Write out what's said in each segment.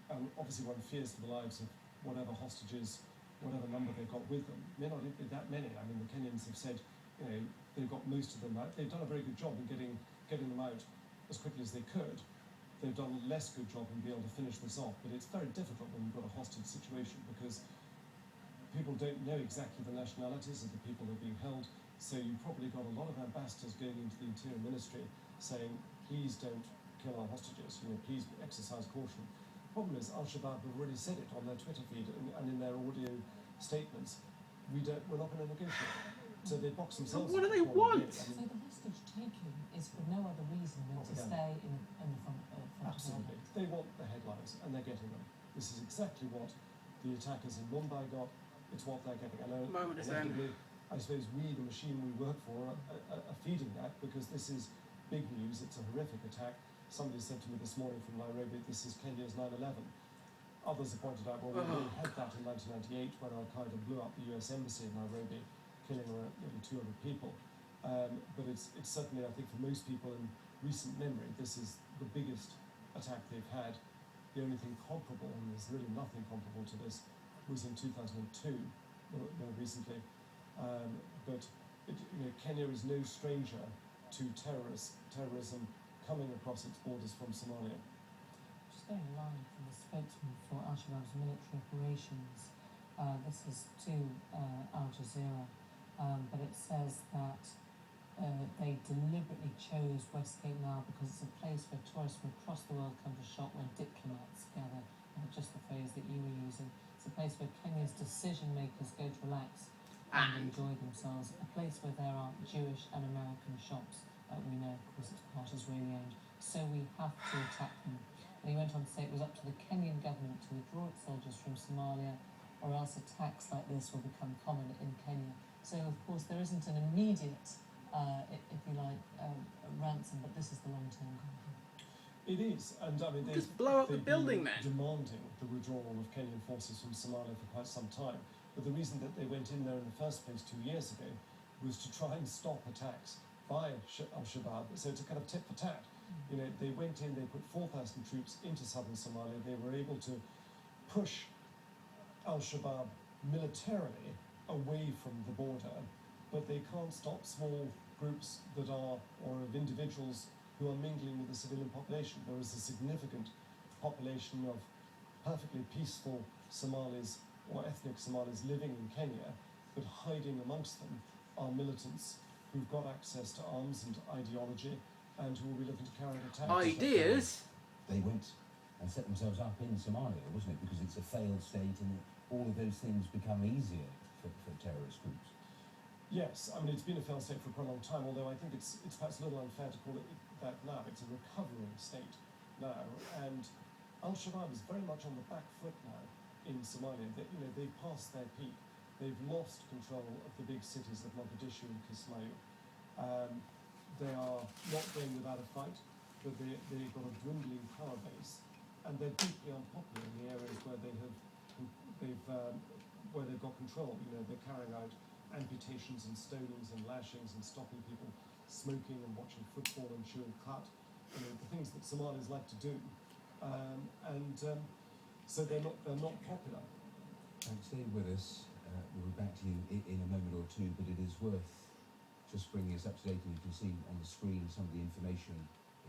And obviously one fears for the lives of whatever hostages, whatever number they've got with them. May not be that many. I mean, the Kenyans have said, they've got most of them out. They've done a very good job in getting them out as quickly as they could. They've done a less good job in being able to finish this off, but it's very difficult when you've got a hostage situation because people don't know exactly the nationalities of the people that are being held. So you've probably got a lot of ambassadors going into the Interior Ministry saying, please don't kill our hostages, please exercise caution. The problem is Al-Shabaab have already said it on their Twitter feed and in their audio statements. We're not going to negotiate. So they box themselves. What do they want? So the hostage taking is for no other reason than to stay in the front Absolutely. They want the headlines and they're getting them. This is exactly what the attackers in Mumbai got. It's what they're getting. I suppose we, the machine we work for, are feeding that because this is big news. It's a horrific attack. Somebody said to me this morning from Nairobi, this is Kenya's 9/11. Others have pointed out, well, we already had that in 1998 when Al-Qaeda blew up the US embassy in Nairobi, killing around nearly 200 people. But it's certainly, I think, for most people in recent memory, this is the biggest attack they've had. The only thing comparable, and there's really nothing comparable to this, was in 2002, more recently. But Kenya is no stranger to terrorism coming across its borders from Somalia. Just going a line from the spokesman for Al-Shabaab's military operations. This is to Al Jazeera, but it says that they deliberately chose Westgate now because it's a place where tourists from across the world come to shop, where diplomats gather, just the phrase that you were using. It's a place where Kenya's decision makers go to relax and enjoy themselves, a place where there are Jewish and American shops. We know, of course, it's part Israeli owned, so we have to attack them. And he went on to say it was up to the Kenyan government to withdraw its soldiers from Somalia, or else attacks like this will become common in Kenya. So, of course, there isn't an immediate, if you like, ransom, but this is the long-term goal. It is, and I mean, just blow up the building then. Demanding the withdrawal of Kenyan forces from Somalia for quite some time. But the reason that they went in there in the first place 2 years ago was to try and stop attacks by Al-Shabaab. So to kind of tit for tat. They went in, they put 4,000 troops into southern Somalia. They were able to push Al-Shabaab militarily away from the border, but they can't stop small groups that are, or of individuals who are mingling with the civilian population. There is a significant population of perfectly peaceful Somalis or ethnic Somalis living in Kenya, but hiding amongst them are militants who've got access to arms and ideology and who will be looking to carry out attacks. Ideas? They went and set themselves up in Somalia, wasn't it? Because it's a failed state and all of those things become easier for terrorist groups. Yes, I mean, it's been a failed state for quite a long time, although I think it's perhaps a little unfair to call it that now. It's a recovering state now, and Al-Shabaab is very much on the back foot now in Somalia. They've passed their peak. They've lost control of the big cities of Mogadishu and Kismayo. They are not going without a fight, but they've got a dwindling power base, and they're deeply unpopular in the areas where where they've got control. They're carrying out amputations and stonings and lashings and stopping people smoking and watching football and chewing khat. The things that Somalis like to do, so they're not popular. And stay with us. We'll be back to you in a moment or two, but it is worth just bringing us up to date. And you can see on the screen some of the information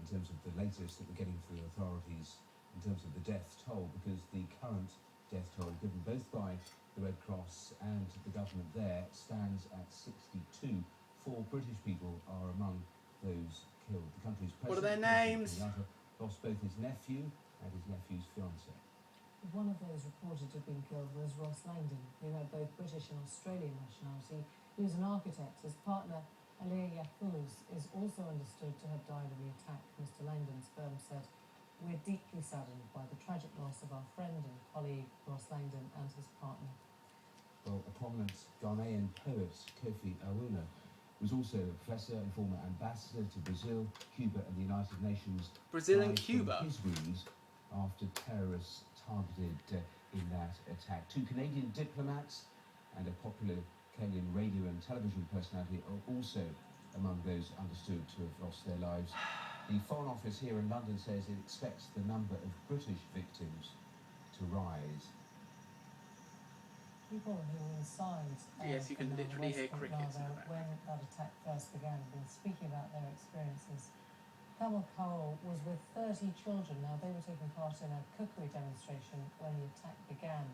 in terms of the latest that we're getting from the authorities in terms of the death toll, because the current death toll given both by the Red Cross and the government there stands at 62. 4 British people are among those killed. The country's president, what are their names? Lost both his nephew and his nephew's fiancée. One of those reported to have been killed was Ross Langdon, who had both British and Australian nationality. He was an architect. His partner, Alia Yafuz, is also understood to have died in the attack. Mr. Langdon's firm said, "We're deeply saddened by the tragic loss of our friend and colleague, Ross Langdon, and his partner." Well, a prominent Ghanaian poet, Kofi Awuna, was also a professor and former ambassador to Brazil, Cuba and the United Nations. Brazil and Cuba? His wounds after terrorists targeted in that attack. 2 Canadian diplomats and a popular Kenyan radio and television personality are also among those understood to have lost their lives. The Foreign Office here in London says it expects the number of British victims to rise. People who were inside Yes, you can literally hear Westgate crickets in the Plaza when that attack first began have been speaking about their experiences. Kamal Cole was with 30 children. Now, they were taking part in a cookery demonstration when the attack began.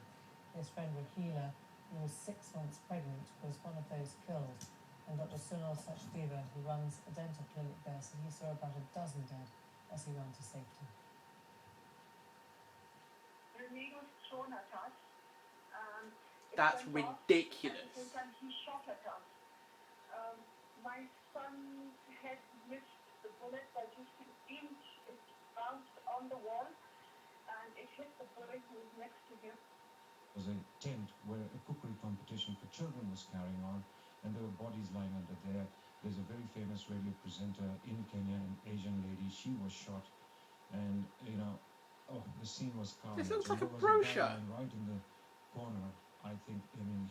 His friend Rahila, who was 6 months pregnant, was one of those killed. And Dr. Sunil Sachdeva, who runs a dental clinic there, said he saw about a dozen dead as he ran to safety. Grenade was thrown at us. That's ridiculous. At the same time, he shot at us. My son's head missed the bullet by just an inch. It bounced on the wall and it hit the bullet who was next to him. It was a tent where a cookery competition for children was carrying on, and there were bodies lying under there. There's a very famous radio presenter in Kenya, an Asian lady. She was shot, and the scene was carnage. This looks like a There was brochure. guy right in the corner.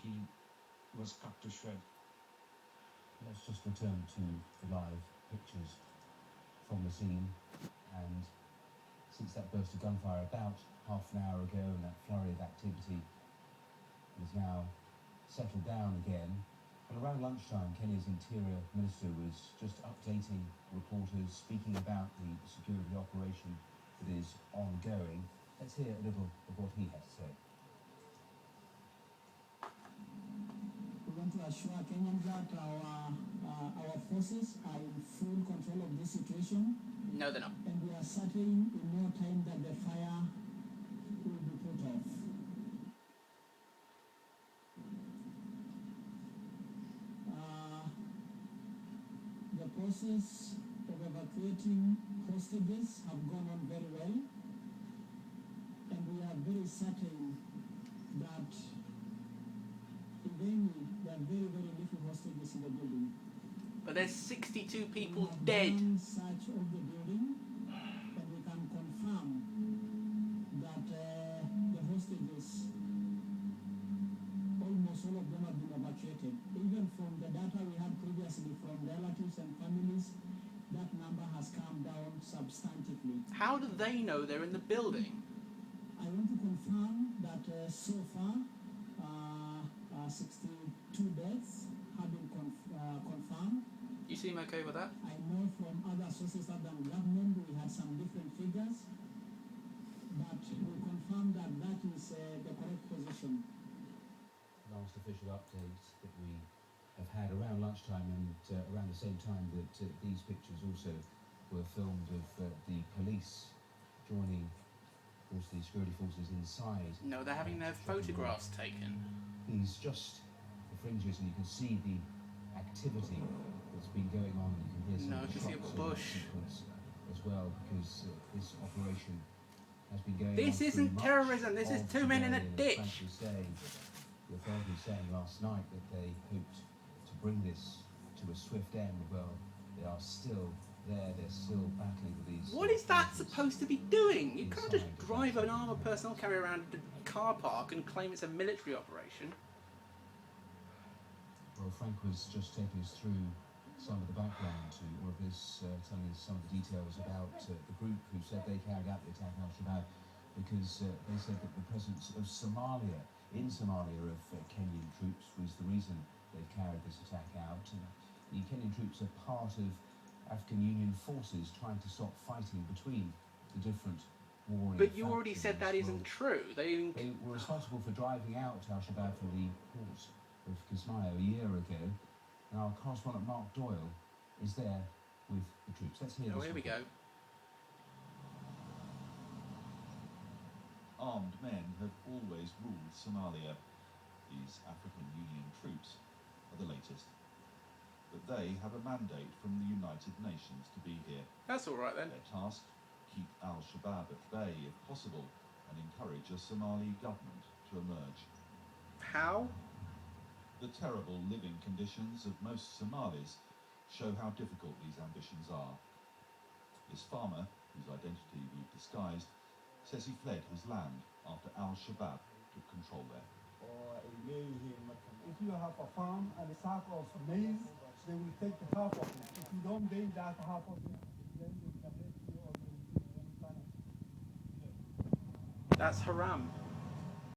He was cut to shreds. Let's just return to the live pictures from the scene. And since that burst of gunfire about half an hour ago, and that flurry of activity is now settled down again. And around lunchtime, Kenya's Interior Minister was just updating reporters, speaking about the security operation that is ongoing. Let's hear a little of what he had to say. We want to assure Kenyans that our forces are in full control of this situation. No, they're not. And we are certain in no time that the fire will be put off. The process of evacuating hostages have gone on very well. And we are very certain that there are very, very little hostages in the building. But there's 62 people We have dead. done search of the building, and we can confirm that the hostages, almost all of them have been evacuated. Even from the data we had previously from relatives and families, that number has come down substantively. How do they know they're in the building? I want to confirm that so far, 62 deaths have been confirmed. You seem okay with that? I know from other sources other than government we had some different figures, but we confirm that that is the correct position. Last official update that we have had around lunchtime, and around the same time that these pictures also were filmed of the police joining, of course, the security forces inside. No, they're having their photographs taken. These just the fringes, and you can see the activity that's been going on. You can hear some No, of I the can see a shots in that bush. sequence as well, because this operation has been going on. This through isn't much terrorism, this is of 2 men in a today, and as ditch. Frank was saying, the authorities saying last night that they hoped to bring this to a swift end. Well, they are still there, they're still battling with these. What is that forces. supposed to be doing? You can't just Inside. drive an armoured personnel carrier around the car park and claim it's a military operation. Well, Frank was just taking us through some of the background to all of this, telling us some of the details about the group who said they carried out the attack on Al-Shabaab, because they said that the presence of Somalia, in Somalia, of Kenyan troops was the reason they carried this attack out. And the Kenyan troops are part of African Union forces trying to stop fighting between the different warring But you already said that factions. isn't true. They They were responsible for driving out Al-Shabaab from the port of Kismayo a year ago. And our correspondent Mark Doyle is there with the troops. Let's hear Oh, this. here we go. Armed men have always ruled Somalia. These African Union troops are the latest. But they have a mandate from the United Nations to be here. That's all right then. Their task, keep Al-Shabaab at bay if possible and encourage a Somali government to emerge. How? The terrible living conditions of most Somalis show how difficult these ambitions are. This farmer, whose identity we've disguised, says he fled his land after Al-Shabaab took control there. If you have a farm and a sack of maize, they will take the half of it. If you don't bring that half of it, then they can That's haram.